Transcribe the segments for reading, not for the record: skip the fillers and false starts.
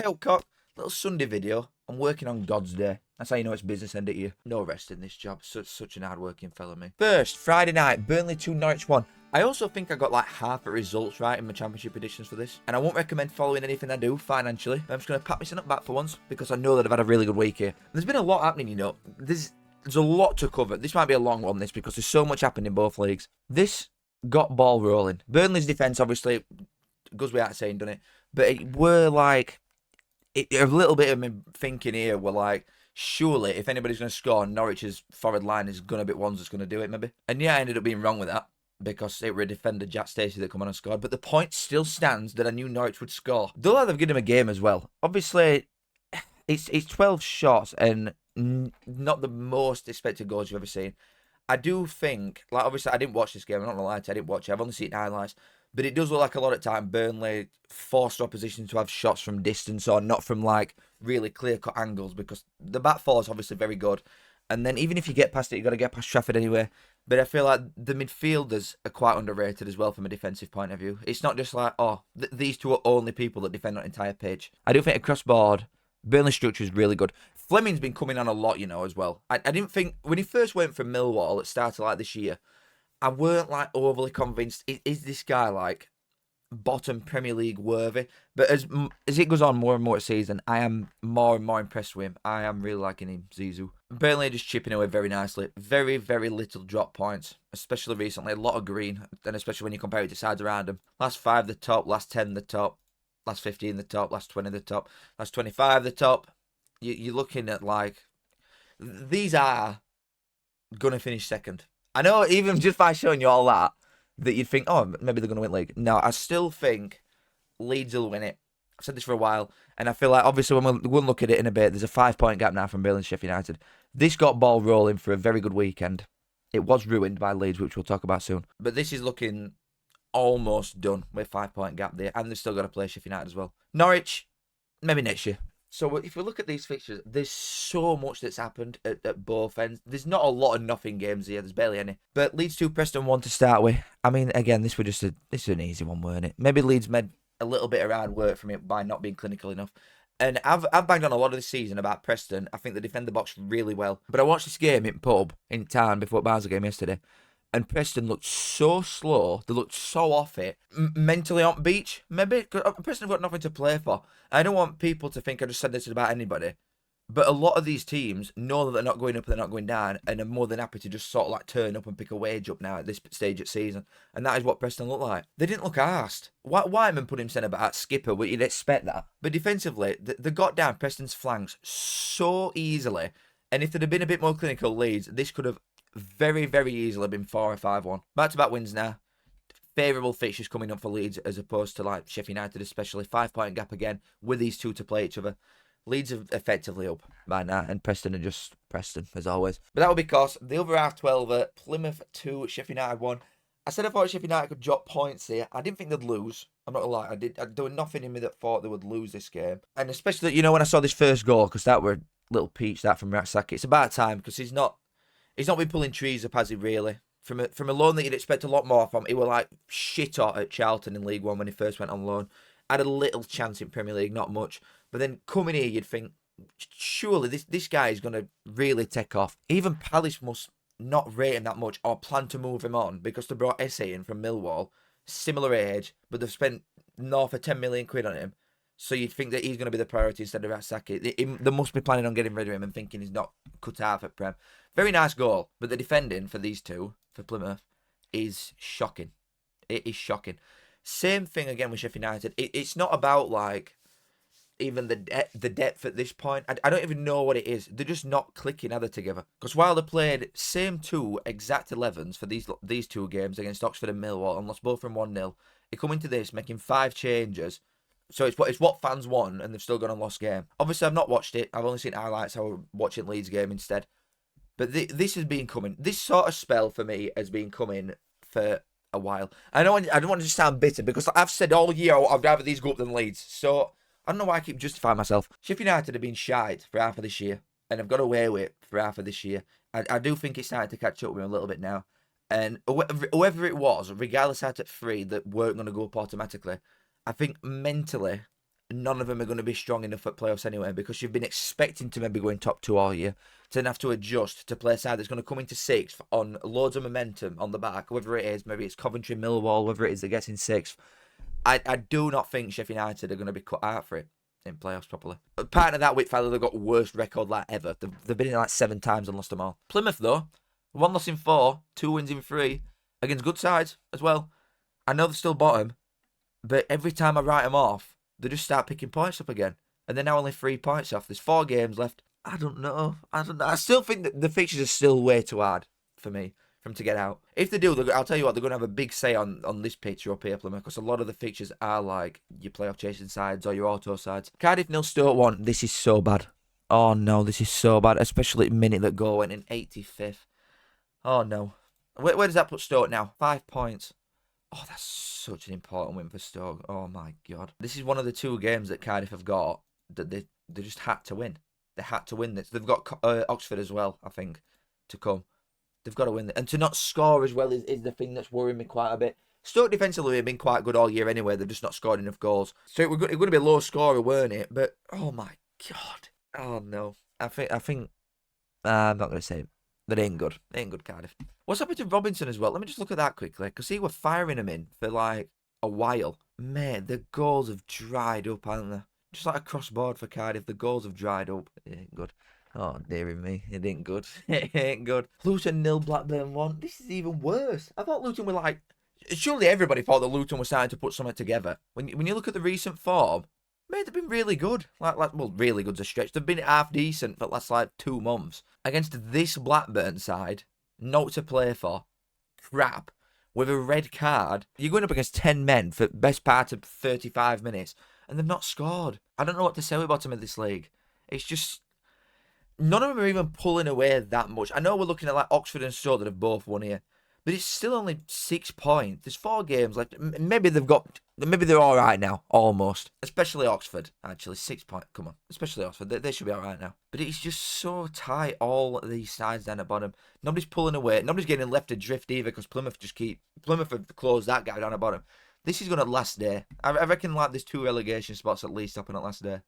Hey, cock, little Sunday video. I'm working on God's day. That's how you know it's business end at you. No rest in this job. Such an hard-working fella, me. First, Friday night, Burnley 2, Norwich 1. I also think I got like half the results right in my championship editions for this. And I won't recommend following anything I do financially. I'm just going to pat myself back for once because I know that I've had a really good week here. There's been a lot happening, you know. There's a lot to cover. This might be a long one, this, because there's so much happening in both leagues. This got ball rolling. Burnley's defence, obviously, goes without saying, doesn't it? But it were like... a little bit of me thinking here were like, surely if anybody's going to score, Norwich's forward line is going to be ones that's going to do it, maybe. And yeah, I ended up being wrong with that because it were a defender, Jack Stacey, that come on and scored. But the point still stands that I knew Norwich would score. They'll have given him a game as well. Obviously, it's 12 shots and not the most expected goals you've ever seen. I do think, like, obviously, I didn't watch this game. I'm not going to lie to you, I didn't watch it. I've only seen highlights. But it does look like a lot of time Burnley forced opposition to have shots from distance or not from like really clear-cut angles because the back four is obviously very good. And then even if you get past it, you've got to get past Trafford anyway. But I feel like the midfielders are quite underrated as well from a defensive point of view. It's not just like, oh, these two are only people that defend on an entire pitch. I do think across board, Burnley's structure is really good. Fleming's been coming on a lot, you know, as well. I didn't think, when he first went from Millwall, it started like this year, I weren't like overly convinced. Is this guy like bottom Premier League worthy? But as it goes on more and more season, I am more and more impressed with him. I am really liking him, Zizou. Burnley just chipping away very nicely. Very, very little drop points, especially recently. A lot of green, and especially when you compare it to sides around them. Last 5 the top, last 10 the top, last 15 the top, last 20 the top, last 25 the top. You're looking at like, these are going to finish second. I know even just by showing you all that you'd think, oh, maybe they're going to win league. No, I still think Leeds will win it. I've said this for a while, and I feel like, obviously, when we'll look at it in a bit, there's a 5-point gap now from Burnley and Sheffield United. This got ball rolling for a very good weekend. It was ruined by Leeds, which we'll talk about soon. But this is looking almost done with 5-point gap there, and they've still got to play Sheffield United as well. Norwich, maybe next year. So if we look at these fixtures, there's so much that's happened at both ends. There's not a lot of nothing games here. There's barely any. But Leeds 2, Preston 1 to start with. I mean, again, this is an easy one, weren't it? Maybe Leeds made a little bit of hard work from it by not being clinical enough. And I've banged on a lot of this season about Preston. I think they defend the box really well. But I watched this game in pub in town before Barnsley game yesterday. And Preston looked so slow. They looked so off it. Mentally on beach, maybe. Because Preston have got nothing to play for. I don't want people to think I just said this about anybody. But a lot of these teams know that they're not going up and they're not going down. And are more than happy to just sort of like turn up and pick a wage up now at this stage of season. And that is what Preston look like. They didn't look arsed. Wyman put him centre back, skipper, but you'd expect that. But defensively, they got down Preston's flanks so easily. And if there'd have been a bit more clinical Leeds, this could have very, very easily been 4 or 5-1. Back-to-back wins now. Favourable fixtures coming up for Leeds as opposed to like Sheffield United, especially. 5-point gap again with these two to play each other. Leeds are effectively up by now, and Preston are just Preston, as always. But that will be because the other half-12er, Plymouth 2, Sheffield United 1. I said I thought Sheffield United could drop points here. I didn't think they'd lose. I'm not gonna lie. There was nothing in me that thought they would lose this game. And especially, you know, when I saw this first goal, because that were a little peach, that from Ratsaki. It's about time, because he's not been pulling trees up, has he, really? From a loan that you'd expect a lot more from. He was like shit hot at Charlton in League One when he first went on loan. Had a little chance in Premier League, not much. But then coming here, you'd think, surely this guy is going to really take off. Even Palace must not rate him that much or plan to move him on because they brought Essay in from Millwall, similar age, but they've spent north of 10 million quid on him. So you'd think that he's going to be the priority instead of Ratsaki. They must be planning on getting rid of him and thinking he's not cut out at Prem. Very nice goal, but the defending for these two, for Plymouth, is shocking. It is shocking. Same thing again with Sheffield United. It's not about like even the depth at this point. I don't even know what it is. They're just not clicking either together. Because while they played same two exact 11s for these two games against Oxford and Millwall and lost both from 1-0, they come into this making 5 changes. So it's what fans want, and they've still gone and lost game. Obviously, I've not watched it. I've only seen highlights. I was watching Leeds game instead. But this has been coming. This sort of spell for me has been coming for a while. I don't want to just sound bitter because I've said all year I'd rather these go up than Leeds. So I don't know why I keep justifying myself. Sheffield United have been shite for half of this year, and I've got away with it for half of this year. I do think it's starting to catch up with me a little bit now. And whoever it was, regardless out at 3, that weren't going to go up automatically, I think mentally none of them are going to be strong enough at playoffs anyway, because you've been expecting to maybe go in top 2 all year, to then have to adjust to play a side that's going to come into 6th on loads of momentum on the back, whether it is, maybe it's Coventry, Millwall, whether it is that gets in 6th. I do not think Sheffield United are going to be cut out for it in playoffs properly. Part of that, Whitfellow, they've got worst record like ever. They've been in like 7 times and lost them all. Plymouth, though, 1 loss in 4, 2 wins in 3, against good sides as well. I know they're still bottom, but every time I write them off, they just start picking points up again. And they're now only 3 points off. There's 4 games left. I don't know. I still think that the fixtures are still way too hard for me for them to get out. If they do, I'll tell you what, they're going to have a big say on this picture up here, Plymouth, because a lot of the fixtures are like your playoff chasing sides or your auto sides. Cardiff 0, Stoke 1. This is so bad. Oh no, this is so bad, especially at the minute that goal went in 85th. Oh no. Where does that put Stoke now? 5 points. Oh, that's such an important win for Stoke. Oh my God. This is one of the 2 games that Cardiff have got that they just had to win. They had to win this. They've got Oxford as well, I think, to come. They've got to win. And to not score as well is the thing that's worrying me quite a bit. Stoke defensively have been quite good all year anyway. They've just not scored enough goals. So it was going to be a low scorer, weren't it? But, oh my God. Oh no. I think I'm not going to say it. That ain't good. They ain't good, Cardiff. What's happened to Robinson as well? Let me just look at that quickly. Because he were firing him in for like a while. Mate, the goals have dried up, haven't they? Just like across board for Cardiff, the goals have dried up. It ain't good. Oh, dearie me. It ain't good. It ain't good. Luton 0, Blackburn 1. This is even worse. I thought Luton were like... Surely everybody thought that Luton was starting to put something together. When you look at the recent form, mate, they've been really good. Well, really good's a stretch. They've been half decent for the last, 2 months. Against this Blackburn side, not to play for, crap, with a red card. You're going up against 10 men for best part of 35 minutes, and they've not scored. I don't know what to say about them in this league. It's just... None of them are even pulling away that much. I know we're looking at like Oxford and Stoke that have both won here, but it's still only 6 points. There's 4 games left. Maybe they're all right now, almost. Especially Oxford, actually. 6 points. Come on. Especially Oxford. They should be all right now. But it's just so tight, all these sides down the bottom. Nobody's pulling away. Nobody's getting left adrift either, because Plymouth have closed that guy down the bottom. This is going to last day. I reckon there's 2 relegation spots at least up in the last day.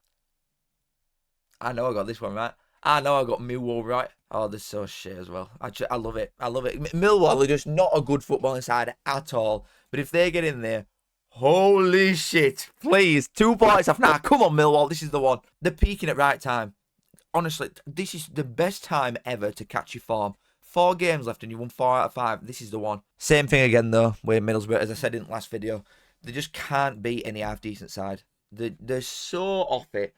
I know I got this one right. I know I got Millwall right. Oh, they're so shit as well. I love it. I love it. Millwall are just not a good footballing side at all. But if they get in there, holy shit. Please, 2 points off. Nah, come on, Millwall. This is the one. They're peaking at right time. Honestly, this is the best time ever to catch your form. 4 games left and you won 4 out of 5. This is the one. Same thing again, though, with Middlesbrough. As I said in the last video, they just can't beat any half-decent side. They're so off it.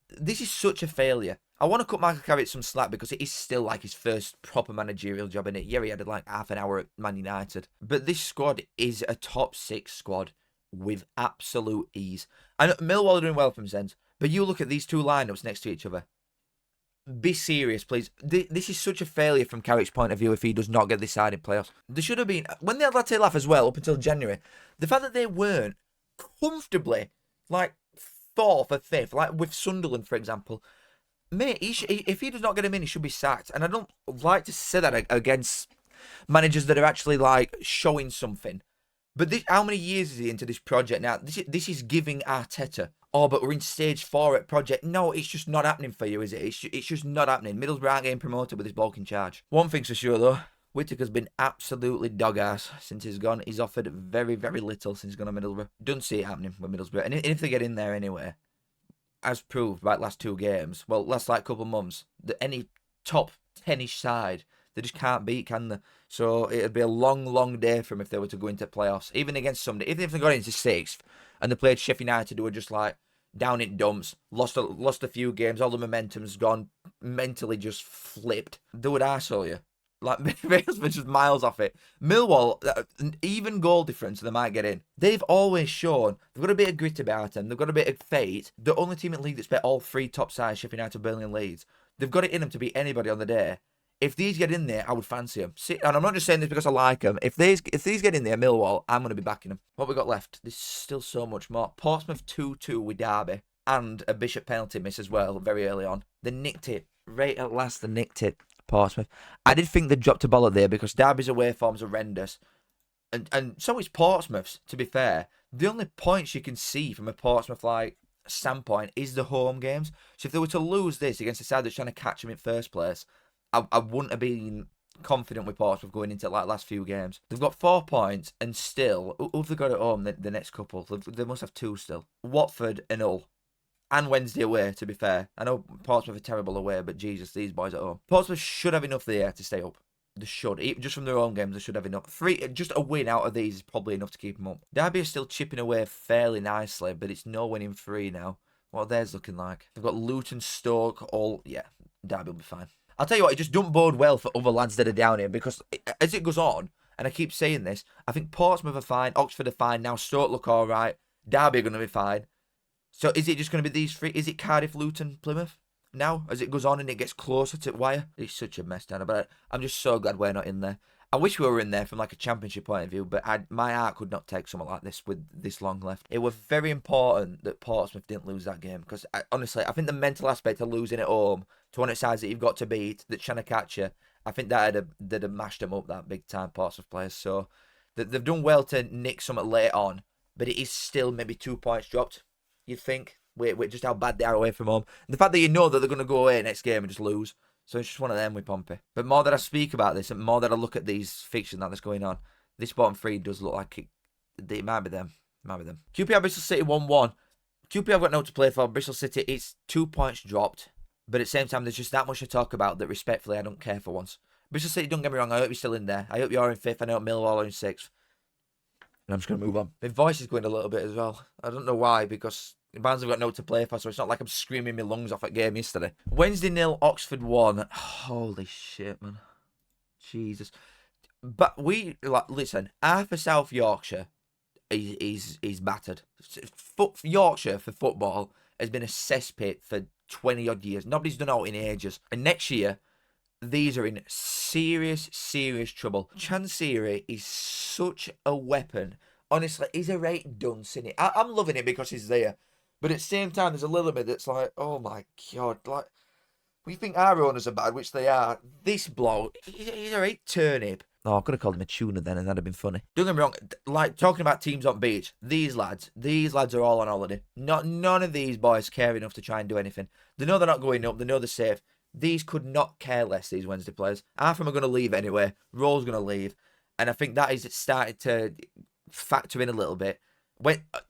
This is such a failure. I want to cut Michael Carrick some slack because it is still like his first proper managerial job in it. Yeah, he had like half an hour at Man United. But this squad is a top 6 squad with absolute ease. I know Millwall are doing well from sense, but you look at these 2 lineups next to each other. Be serious, please. This is such a failure from Carrick's point of view if he does not get this side in playoffs. There should have been, when they had Latte Laugh as well up until January, the fact that they weren't comfortably like 4th or 5th, like with Sunderland, for example. Mate, if he does not get him in, he should be sacked. And I don't like to say that against managers that are actually like showing something. But how many years is he into this project now? This is giving Arteta. Oh, but we're in stage 4 at project. No, it's just not happening for you, is it? It's just not happening. Middlesbrough aren't getting promoted with this bloke in charge. One thing's for sure, though. Whittaker's been absolutely dog-ass since he's gone. He's offered very, very little since he's gone to Middlesbrough. Don't see it happening with Middlesbrough. And if they get in there anyway, as proved by the last 2 games, well, last couple of months, that any top 10-ish side, they just can't beat, can they? So it'd be a long, long day for them if they were to go into playoffs. Even against somebody, even if they got into 6th and they played Sheffield United, who were just like down in dumps, lost a few games, all the momentum's gone, mentally just flipped. They would arsehole you. Like, Middlesbrough just miles off it. Millwall, even goal difference, they might get in. They've always shown they've got a bit of grit about them. They've got a bit of fate. The only team in the league that's bet all 3 top sides, Sheffield United, Burnley and Leeds. They've got it in them to beat anybody on the day. If these get in there, I would fancy them. And I'm not just saying this because I like them. If these get in there, Millwall, I'm going to be backing them. What we got left? There's still so much more. Portsmouth 2-2 with Derby. And a Bishop penalty miss as well, very early on. They nicked it. Right at last, they nicked it. Portsmouth. I did think they dropped a ball there because Derby's away form's horrendous. And so is Portsmouth's, to be fair. the only points you can see from a Portsmouth like standpoint is the home games. So if they were to lose this against a side that's trying to catch them in first place, I wouldn't have been confident with Portsmouth going into like last few games. They've got 4 points and still, who have they got at home the next couple? They must have 2 still. Watford and Hull. And Wednesday away, to be fair. I know Portsmouth are terrible away, but Jesus, these boys at home. Portsmouth should have enough there to stay up. They should. Even just from their own games, they should have enough. Just a win out of these is probably enough to keep them up. Derby are still chipping away fairly nicely, but it's no winning 3 now. What are theirs looking like? They've got Luton, Stoke, all... Yeah, Derby will be fine. I'll tell you what, it just don't bode well for other lads that are down here, because as it goes on, and I keep saying this, I think Portsmouth are fine, Oxford are fine, now Stoke look alright, Derby are going to be fine. So is it just going to be these 3? Is it Cardiff, Luton, Plymouth? Now, as it goes on and it gets closer to wire, it's such a mess down there. But I'm just so glad we're not in there. I wish we were in there from like a championship point of view, but my heart could not take something like this with this long left. It was very important that Portsmouth didn't lose that game, because honestly, I think the mental aspect of losing at home to one of the sides that you've got to beat, that's trying to catch you, I think that they'd have mashed them up, that big time Portsmouth players. So they've done well to nick something late on, but it is still maybe 2 points dropped, you'd think. With just how bad they are away from home. And the fact that you know that they're going to go away next game and just lose. So it's just one of them with Pompey. But more that I speak about this and more that I look at these fixtures that's going on, this bottom 3 does look like it might be them. It might be them. QPR Bristol City 1-1. QPR have got no to play for. Bristol City, it's 2 points dropped. But at the same time, there's just that much to talk about that respectfully I don't care for once. Bristol City, don't get me wrong, I hope you're still in there. I hope you're in 5th. I know Millwall are in 6th. And I'm just going to move on. My voice is going a little bit as well. I don't know why, because Barnsley have got no to play for, so it's not like I'm screaming my lungs off at game yesterday. Wednesday 0, Oxford 1. Holy shit, man. Jesus. But listen, half of South Yorkshire is battered. Yorkshire for football has been a cesspit for 20 odd years. Nobody's done out in ages. And next year, these are in serious, serious trouble. Chansiri is such a weapon. Honestly, he's a right dunce, isn't he? I'm loving it because he's there. But at the same time, there's a little bit that's like, oh my God. Like, we think our owners are bad, which they are. This bloke, he's a right turnip. Oh, I could have called him a tuna then, and that'd have been funny. Don't get me wrong, like, talking about teams on beach, these lads are all on holiday. None of these boys care enough to try and do anything. They know they're not going up, they know they're safe. These could not care less, these Wednesday players. Half of them are going to leave anyway. Roll's going to leave. And I think that is started to factor in a little bit.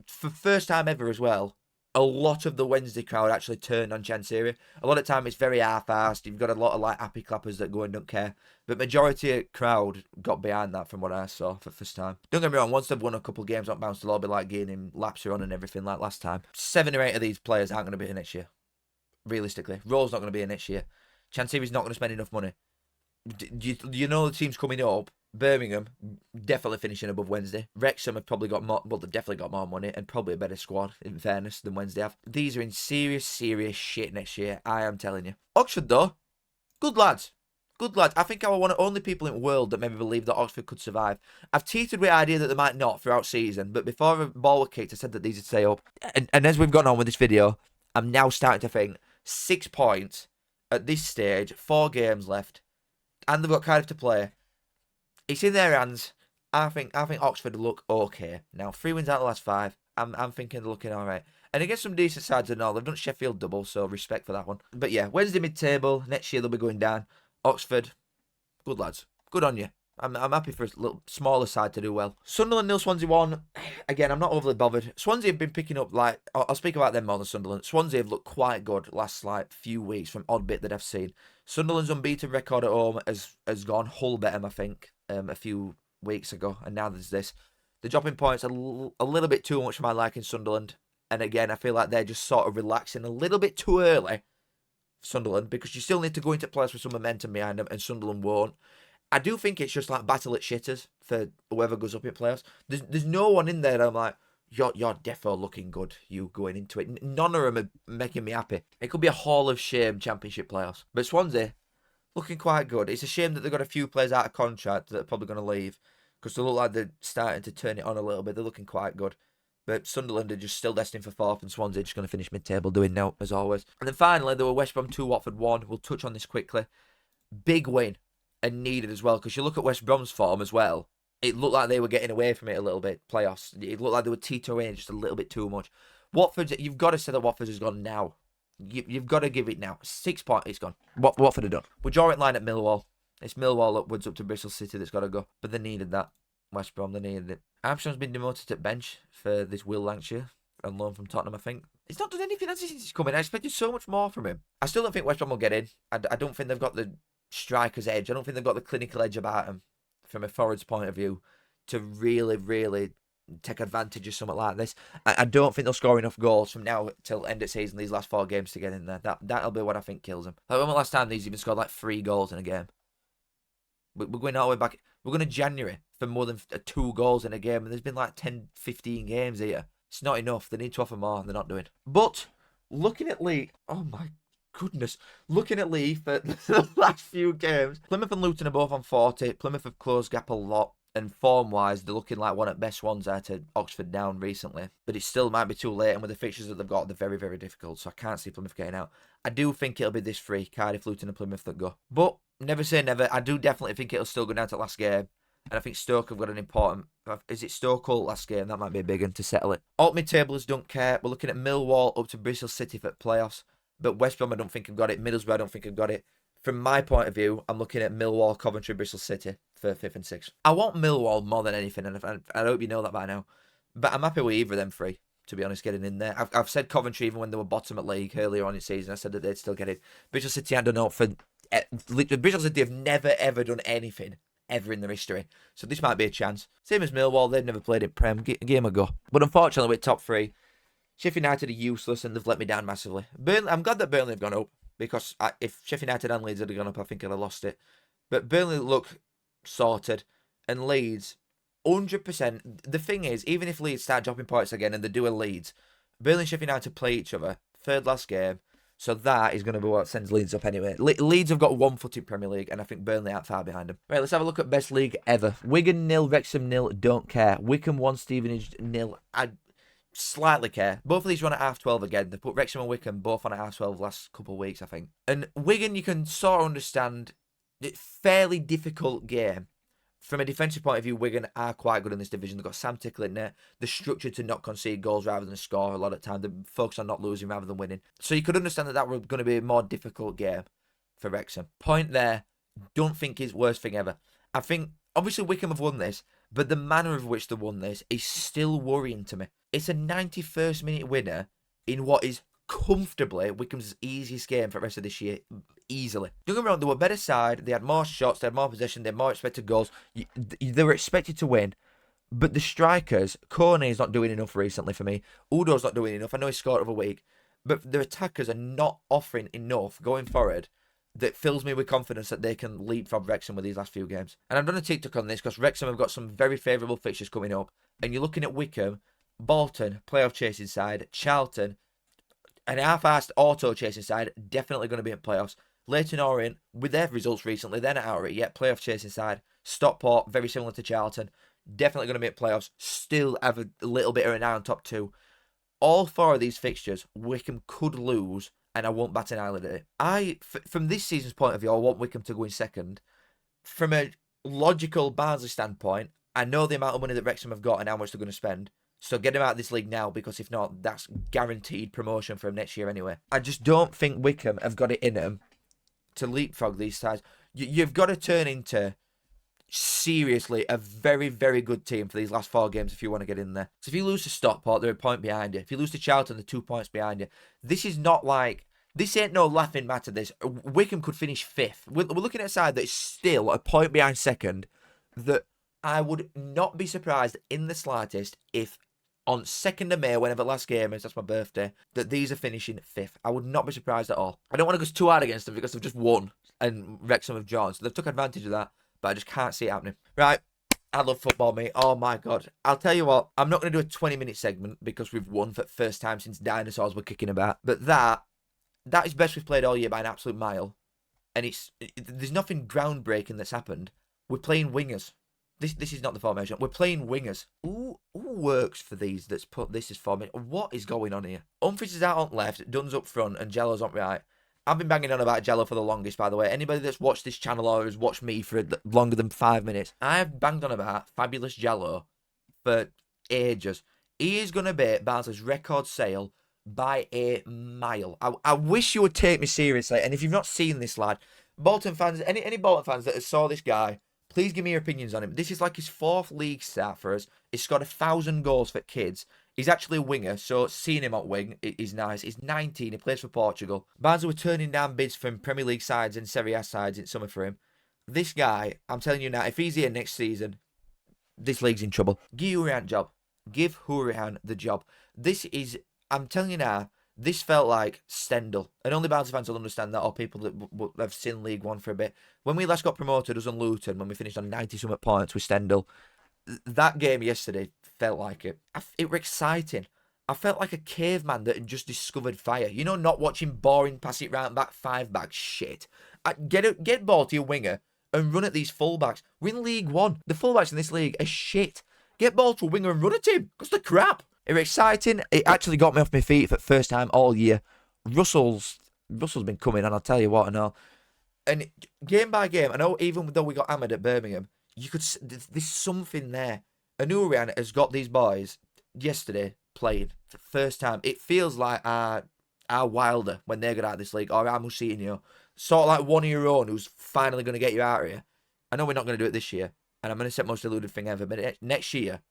For first time ever as well, a lot of the Wednesday crowd actually turned on Chansiri. A lot of the time it's very half-assed. You've got a lot of like happy clappers that go and don't care. But majority of crowd got behind that from what I saw for the first time. Don't get me wrong, once they've won a couple of games on bounce, they'll all be like gaining laps on and everything like last time. 7 or 8 of these players aren't going to be here next year. Realistically. Roll's not going to be here next year. Chansiri's not going to spend enough money. You know the team's coming up. Birmingham, definitely finishing above Wednesday. Wrexham have probably got more, well, they've definitely got more money and probably a better squad, in fairness, than Wednesday have. These are in serious, serious shit next year, I am telling you. Oxford, though, good lads. Good lads. I think I was one of the only people in the world that maybe believed that Oxford could survive. I've teetered with the idea that they might not throughout season, but before the ball was kicked, I said that these would stay up. And as we've gone on with this video, I'm now starting to think 6 points at this stage, 4 games left, and they've got Cardiff to play. It's in their hands. I think Oxford look okay. Now, 3 wins out of the last 5. I'm thinking they're looking all right. And against some decent sides and all, they've done Sheffield double, so respect for that one. But yeah, Wednesday mid-table. Next year they'll be going down. Oxford, good lads. Good on you. I'm happy for a little smaller side to do well. Sunderland 0, Swansea 1. Again, I'm not overly bothered. Swansea have been picking up, like, I'll speak about them more than Sunderland. Swansea have looked quite good last, like, few weeks from odd bit that I've seen. Sunderland's unbeaten record at home has gone. Hull beat them, I think, a few weeks ago. And now there's this. The dropping points are a little bit too much for my liking, Sunderland. And again, I feel like they're just sort of relaxing a little bit too early, Sunderland, because you still need to go into place with some momentum behind them, and Sunderland won't. I do think it's just like battle at shitters for whoever goes up in playoffs. There's no one in there that I'm like, you're defo looking good, you going into it. None of them are making me happy. It could be a Hall of Shame championship playoffs. But Swansea, looking quite good. It's a shame that they've got a few players out of contract that are probably going to leave, because they look like they're starting to turn it on a little bit. They're looking quite good. But Sunderland are just still destined for 4th, and Swansea are just going to finish mid-table doing now, as always. And then finally, there were West Brom 2, Watford 1. We'll touch on this quickly. Big win, and needed as well, because you look at West Brom's form as well. it looked like they were getting away from it a little bit, playoffs. It looked like they were teetering just a little bit too much. Watford, you've got to say that Watford has gone now. You've got to give it now. 6 points, it's gone. Watford are done. We're drawing line at Millwall. It's Millwall upwards up to Bristol City that's got to go. But they needed that. West Brom, they needed it. Armstrong's been demoted at bench for this Will Lancashire on loan from Tottenham, I think. He's not done anything since he's come in. I expected so much more from him. I still don't think West Brom will get in. I don't think they've got the striker's edge. I don't think they've got the clinical edge about them from a forward's point of view to really, really take advantage of something like this. I don't think they'll score enough goals from now till end of season, these last 4 games to get in there. That'll be what I think kills them. Like when the last time these even scored like 3 goals in a game. We're going all the way back. We're going to January for more than 2 goals in a game. And there's been like 10, 15 games here. It's not enough. They need to offer more and they're not doing. But looking at League, oh my goodness. Looking at League for the last few games, Plymouth and Luton are both on 40. Plymouth have closed gap a lot. And form-wise, they're looking like one of the best ones there to Oxford down recently. But it still might be too late. And with the fixtures that they've got, they're very, very difficult. So I can't see Plymouth getting out. I do think it'll be this 3, Cardiff, Luton and Plymouth that go. But never say never. I do definitely think it'll still go down to the last game. And I think Stoke have got an important... Is it Stoke or last game? That might be a big one to settle it. Alt mid-tablers don't care. We're looking at Millwall up to Bristol City for playoffs. But West Brom I don't think have got it. Middlesbrough I don't think have got it. From my point of view, I'm looking at Millwall, Coventry, Bristol City for 5th and 6th. I want Millwall more than anything, and I hope you know that by now. But I'm happy with either of them 3, to be honest, getting in there. I've said Coventry even when they were bottom at league earlier on in the season. I said that they'd still get it. Bristol City, I don't know. Bristol City have never, ever done anything ever in their history. So this might be a chance. Same as Millwall, they've never played in Prem. Give them a go. But unfortunately, with top 3, Sheffield United are useless and they've let me down massively. Burnley, I'm glad that Burnley have gone up. Because if Sheffield United and Leeds had gone up, I think I'd have lost it. But Burnley look sorted. And Leeds, 100%. The thing is, even if Leeds start dropping points again and they do a Leeds, Burnley and Sheffield United play each other. 3rd last game. So that is going to be what sends Leeds up anyway. Leeds have got 1 foot in Premier League. And I think Burnley aren't far behind them. Right, let's have a look at best league ever. Wigan 0, Wrexham 0, don't care. Wycombe 1, Stevenage 0. I slightly care. Both of these run at half 12 again. They put Wrexham and Wycombe both on at half 12 last couple of weeks, I think. And Wigan, you can sort of understand. It's fairly difficult game. From a defensive point of view, Wigan are quite good in this division. They've got Sam Tickle in there. They're structured to not concede goals rather than score a lot of time. They focus on not losing rather than winning. So you could understand that was going to be a more difficult game for Wrexham. Point there. Don't think is worst thing ever. I think, obviously, Wycombe have won this, but the manner of which they won this is still worrying to me. It's a 91st minute winner in what is comfortably Wycombe's easiest game for the rest of this year. Easily. Don't get me wrong, they were a better side. They had more shots, they had more possession, they had more expected goals. They were expected to win. But the strikers, Kone is not doing enough recently for me. Udo's not doing enough. I know he scored over a week. But the attackers are not offering enough going forward that fills me with confidence that they can leapfrog Wrexham with these last few games. And I've done a TikTok on this because Wrexham have got some very favourable fixtures coming up. And you're looking at Wycombe, Bolton, playoff chasing side, Charlton, an half-assed auto chasing side, definitely going to be in playoffs. Leyton Orient, with their results recently, they're not out of it yet. Playoff chasing side. Stockport, very similar to Charlton. Definitely going to be at playoffs. Still have a little bit of an eye on top 2. All 4 of these fixtures, Wycombe could lose, and I won't bat an eyelid at it. From this season's point of view, I want Wycombe to go in second. From a logical Barnsley standpoint, I know the amount of money that Wrexham have got and how much they're going to spend. So get them out of this league now, because if not, that's guaranteed promotion from next year anyway. I just don't think Wycombe have got it in them to leapfrog these sides. You've got to turn into, seriously, a very, very good team for these last 4 games if you want to get in there. So if you lose to Stockport, they're a point behind you. If you lose to Charlton, they're 2 points behind you. This is not like... This ain't no laughing matter, this. Wycombe could finish 5th. We're looking at a side that is still a point behind second, that I would not be surprised in the slightest if on 2nd of May, whenever the last game is, that's my birthday, that these are finishing 5th. I would not be surprised at all. I don't want to go too hard against them because they've just won and Wrexham have drawn. So they've took advantage of that, but I just can't see it happening. Right, I love football, mate. Oh my God. I'll tell you what, I'm not going to do a 20-minute segment because we've won for the first time since dinosaurs were kicking about. But that is best we've played all year by an absolute mile. And there's nothing groundbreaking that's happened. We're playing wingers. This is not the formation. We're playing wingers. Who works for these that's put this as formation? What is going on here? Humphries is out on left, Dunn's up front, and Jello's on right. I've been banging on about Jello for the longest, by the way. Anybody that's watched this channel or has watched me for longer than 5 minutes, I've banged on about Fabulous Jello for ages. He is going to be Barnsley's record sale by a mile. I wish you would take me seriously. And if you've not seen this lad, Bolton fans, any Bolton fans that saw this guy, please give me your opinions on him. This is like his 4th league start for us. He's scored 1,000 goals for kids. He's actually a winger, so seeing him at wing is nice. He's 19, he plays for Portugal. Barnsley were turning down bids from Premier League sides and Serie A sides in summer for him. This guy, I'm telling you now, if he's here next season, this league's in trouble. Give Hurahan job. Give Hurahan the job. This is, I'm telling you now, this felt like Stendhal. And only Barnsley fans will understand that, or people that have seen League One for a bit. When we last got promoted, us on Luton, when we finished on 90-something points with Stendhal, that game yesterday felt like it. It was exciting. I felt like a caveman that had just discovered fire. You know, not watching boring pass it round back 5-back shit. Get ball to your winger and run at these fullbacks. We're in League One. The fullbacks in this league are shit. Get ball to a winger and run at him. Because they're crap. It was exciting. It actually got me off my feet for the first time all year. Russell's been coming, and I'll tell you what and all. And game by game, I know even though we got hammered at Birmingham, you could. There's something there. And Hurahan has got these boys yesterday playing for the first time. It feels like our Wilder when they got out of this league, or our Moutinho. Sort of like one of your own who's finally going to get you out of here. I know we're not going to do it this year, and I'm going to say most deluded thing ever, but next year,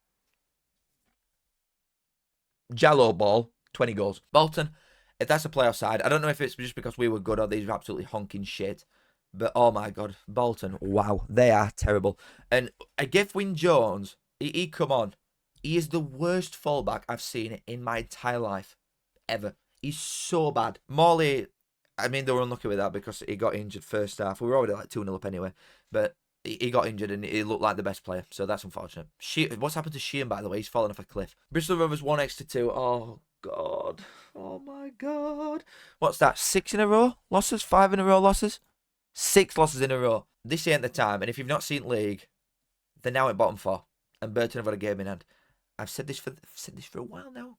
Jallo ball, 20 goals. Bolton, if that's a playoff side, I don't know if it's just because we were good or these were absolutely honking shit. But oh my God, Bolton, wow, they are terrible. And Wyn Jones, he come on. He is the worst fullback I've seen in my entire life. Ever. He's so bad. Morley, I mean, they were unlucky with that because he got injured first half. We were already like 2-0 up anyway. But he got injured and he looked like the best player. So that's unfortunate. What's happened to Sheehan, by the way? He's fallen off a cliff. Bristol Rovers 1 Exeter 2. Oh, God. Oh, my God. What's that? 6 in a row? Losses? 5 in a row losses? 6 losses in a row. This ain't the time. And if you've not seen league, they're now at bottom 4. And Burton have got a game in hand. I've said this for a while now.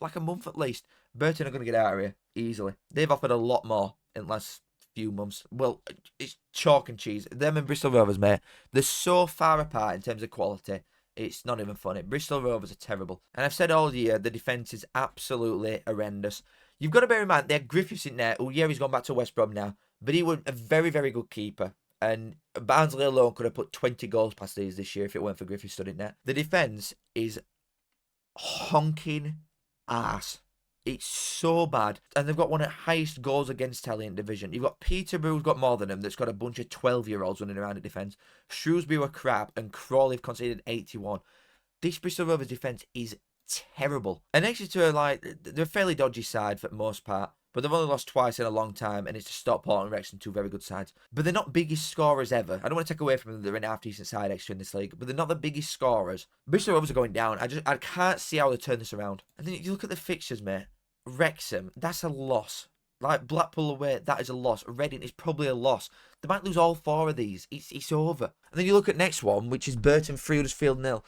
Like a month at least. Burton are going to get out of here easily. They've offered a lot more in the last few months. Well, it's chalk and cheese. Them and Bristol Rovers, mate, they're so far apart in terms of quality. It's not even funny. Bristol Rovers are terrible. And I've said all year, the defence is absolutely horrendous. You've got to bear in mind, they had Griffiths in there. Oh, yeah, he's gone back to West Brom now. But he was a very, very good keeper. And Barnsley alone could have put 20 goals past these this year if it weren't for Griffiths stood in there. The defence is honking ass. It's so bad. And they've got one of the highest goals against tally in division. You've got Peterborough, who's got more than him, that's got a bunch of 12-year-olds running around in defence. Shrewsbury were crap, and Crawley have conceded 81. This Bristol Rovers defence is terrible. And Exeter are like, they're a fairly dodgy side for the most part, but they've only lost twice in a long time, and it's to Stockport and Wrexham, 2 very good sides. But they're not biggest scorers ever. I don't want to take away from them, they're an half-decent side Exeter in this league, but they're not the biggest scorers. Bristol Rovers are going down. I can't see how they turn this around. And then you look at the fixtures, mate. Wrexham, that's a loss. Like Blackpool away, that is a loss. Reading is probably a loss. They might lose all 4 of these. It's over. And then you look at next one, which is Burton 3, Huddersfield 0.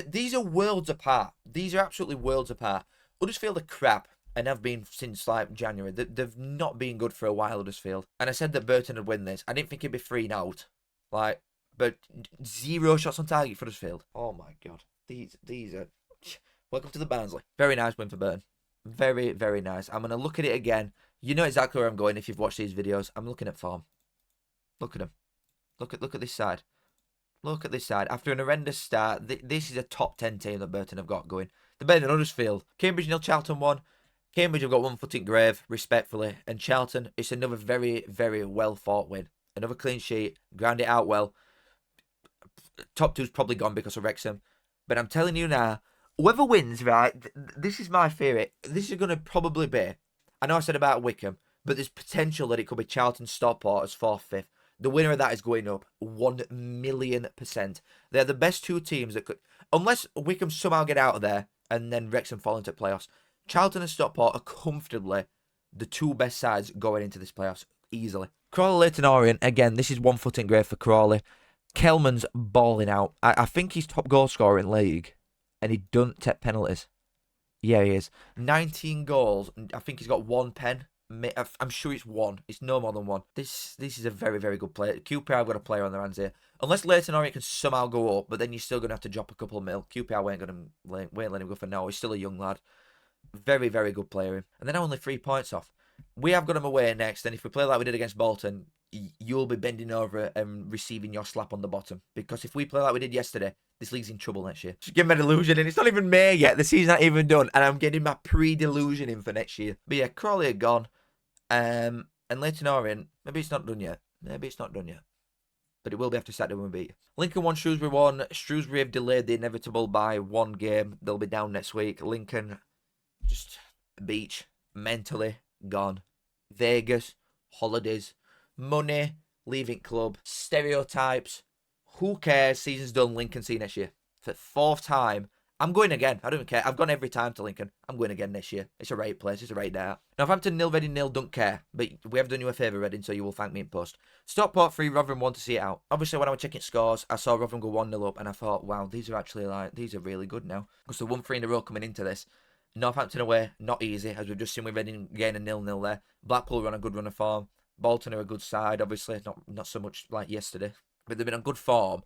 These are worlds apart. These are absolutely worlds apart. Huddersfield are crap and have been since like January. They've not been good for a while, Huddersfield. And I said that Burton would win this. I didn't think it'd be 3-0. Like, but 0 shots on target for Huddersfield. Oh my God. These are... Welcome to the Barnsley. Very nice win for Burton. Very, very nice. I'm going to look at it again. You know exactly where I'm going if you've watched these videos. I'm looking at form. Look at them. Look at this side. Look at this side. After an horrendous start, this is a top 10 team that Burton have got going. They're better than Huddersfield. Cambridge 0, Charlton 1. Cambridge have got 1 foot in grave, respectfully. And Charlton, it's another very, very well fought win. Another clean sheet. Ground it out well. Top 2's probably gone because of Wrexham. But I'm telling you now, whoever wins, right, this is my theory. This is going to probably be, I know I said about Wycombe, but there's potential that it could be Charlton Stockport as 4th, 5th. The winner of that is going up 1,000,000%. They're the best 2 teams that could, unless Wycombe somehow get out of there and then Wrexham fall into playoffs. Charlton and Stockport are comfortably the 2 best sides going into this playoffs, easily. Crawley, Leighton Orient, again, this is 1 foot in grave for Crawley. Kelman's balling out. I think he's top goal scorer in league. And he doesn't take penalties. Yeah, he is. 19 goals. I think he's got 1 pen. I'm sure it's one. It's no more than one. This is a very, very good player. QPR have got a player on their hands here. Unless Leighton Orient can somehow go up, but then you're still going to have to drop a couple of mil. QPR won't let him go for now. He's still a young lad. Very, very good player. And then only 3 points off. We have got him away next, and if we play like we did against Bolton, you'll be bending over and receiving your slap on the bottom. Because if we play like we did yesterday, this league's in trouble next year. Just give me a delusion, and it's not even May yet. The season's not even done, and I'm getting my pre-delusion in for next year. But yeah, Crawley are gone. And Leighton Orient, maybe it's not done yet. Maybe it's not done yet. But it will be after Saturday when we beat. Lincoln 1, Shrewsbury 1. Shrewsbury have delayed the inevitable by 1 game. They'll be down next week. Lincoln, just beach, mentally gone. Vegas, holidays, money, leaving club, stereotypes. Who cares? Season's done. Lincoln see you next year. For the 4th time. I'm going again. I don't even care. I've gone every time to Lincoln. I'm going again next year. It's a right place. It's a right day out. Northampton 0, Reading 0. Don't care. But we have done you a favour, Reading, so you will thank me in post. Stockport 3, Rotherham 1 to see it out. Obviously, when I was checking scores, I saw Rotherham go 1-0 up, and I thought, wow, these are actually these are really good now. Because they won 3 in a row coming into this. Northampton away, not easy, as we've just seen with Reading getting a 0-0 there. Blackpool are on a good run of form. Bolton are a good side, obviously, not so much like yesterday. But they've been on good form.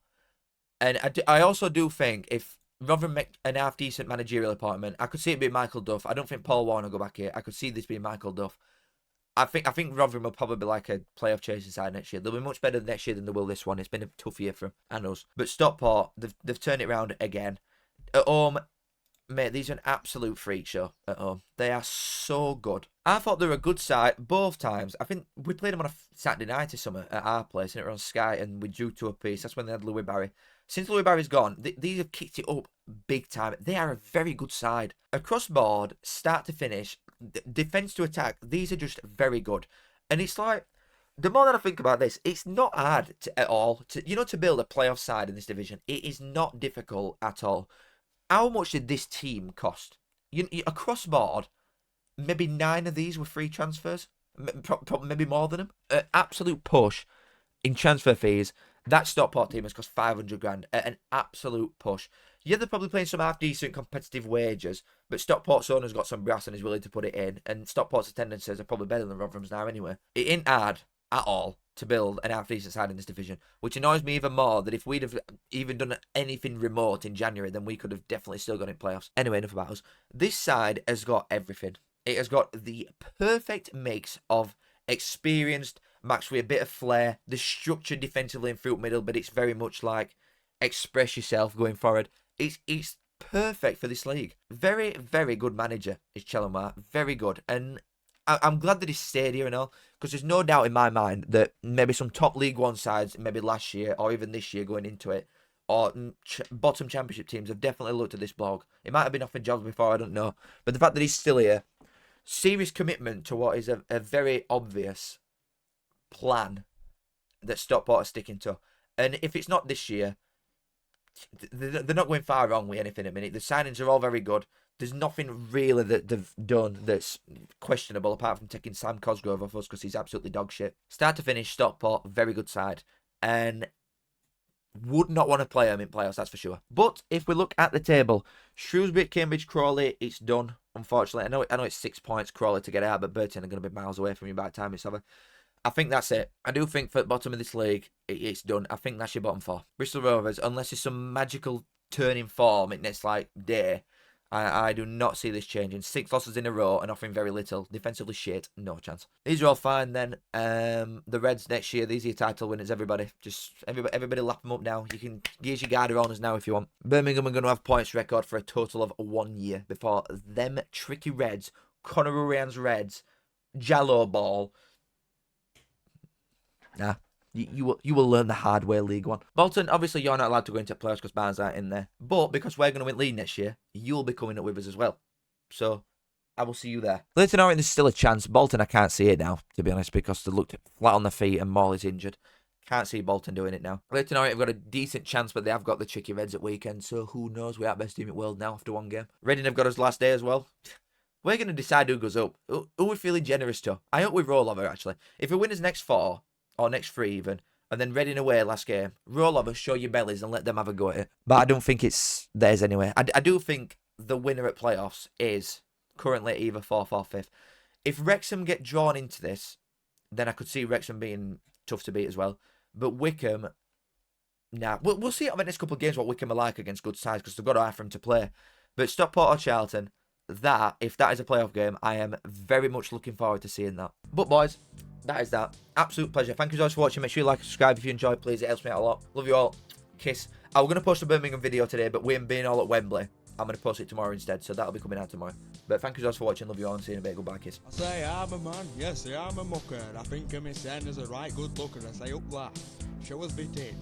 And I also do think if Rotherham make an half-decent managerial appointment, I could see it being Michael Duff. I don't think Paul Warner will go back here. I could see this being Michael Duff. I think Rotherham will probably be like a playoff chasing side next year. They'll be much better next year than they will this one. It's been a tough year for them and us. But Stockport, they've turned it around again. At home, mate, these are an absolute freak show at home. They are so good. I thought they were a good side both times. I think we played them on a Saturday night or something at our place, and it was on Sky, and we drew 2 apiece. That's when they had Louis Barry. Since Louis Barry's gone, these have kicked it up big time. They are a very good side. Across board, start to finish, defence to attack, these are just very good. And it's like, the more that I think about this, it's not hard at all to build a playoff side in this division. It is not difficult at all. How much did this team cost? Across board, maybe 9 of these were free transfers. Maybe more than them. Absolute push in transfer fees. That Stockport team has cost 500 grand at an absolute push. Yeah, they're probably playing some half-decent competitive wages, but Stockport's owner's got some brass and is willing to put it in, and Stockport's attendances are probably better than Rotherham's now anyway. It ain't hard at all to build an half-decent side in this division, which annoys me even more that if we'd have even done anything remote in January, then we could have definitely still got in playoffs. Anyway, enough about us. This side has got everything. It has got the perfect mix of experienced, matched with a bit of flair, the structure defensively in through middle, but it's very much like express yourself going forward. It's perfect for this league. Very, very good manager is Chelomar. Very good. And I'm glad that he stayed here and all, because there's no doubt in my mind that maybe some top League One sides, maybe last year or even this year going into it, or bottom championship teams have definitely looked at this blog. It might have been offered jobs before, I don't know. But the fact that he's still here, serious commitment to what is a very obvious plan that Stockport are sticking to. And if it's not this year, they're not going far wrong with anything at the minute. The signings are all very good. There's nothing really that they've done that's questionable apart from taking Sam Cosgrove off us because he's absolutely dog shit. Start to finish, Stockport, very good side. And would not want to play them in playoffs, that's for sure. But if we look at the table, Shrewsbury, Cambridge, Crawley, it's done, unfortunately. I know it's 6 points, Crawley to get out, but Burton are going to be miles away from you by the time it's over. I think that's it. I do think for the bottom of this league, it's done. I think that's your bottom 4. Bristol Rovers, unless there's some magical turn in form in this day, I do not see this changing. 6 losses in a row and offering very little. Defensively shit, no chance. These are all fine then. The Reds next year, these are your title winners, everybody. Just everybody lap them up now. You can use your guard on us now if you want. Birmingham are going to have points record for a total of 1 year before them tricky Reds, Conor Urian's Reds, Jallo Ball. Nah, you will learn the hard way, League One. Bolton, obviously you're not allowed to go into playoffs because Barnes aren't in there. But because we're going to win league next year, you'll be coming up with us as well. So, I will see you there. Leighton Orient, there's still a chance. Bolton, I can't see it now, to be honest, because they looked flat on their feet and Morley's injured. Can't see Bolton doing it now. Leighton Orient have got a decent chance, but they have got the tricky Reds at weekend, so who knows? We are best team in the world now after 1 game. Reading have got us last day as well. We're going to decide who goes up. Who we're feeling generous to. I hope we roll over, actually. If we win his next 4, or next 3 even, and then Reading away last game, roll over, show your bellies and let them have a go at it. But I don't think it's theirs anyway. I do think the winner at playoffs is currently either 4th or 5th. If Wrexham get drawn into this, then I could see Wrexham being tough to beat as well. But Wycombe, nah. We'll see over the next couple of games what Wycombe are like against good sides, because they've got to have for them to play. But Stockport or Charlton, if that is a playoff game, I am very much looking forward to seeing that. But boys, that is that. Absolute pleasure. Thank you so much for watching. Make sure you like and subscribe if you enjoyed, please. It helps me out a lot. Love you all. Kiss. I was going to post a Birmingham video today, but we're being all at Wembley. I'm going to post it tomorrow instead, so that'll be coming out tomorrow. But thank you guys for watching. Love you all and see you in a bit. Goodbye, kiss. I say I'm a man, yes, I'm a mucker. I think of me saying as a right good looker. I say up that. Show us bit it.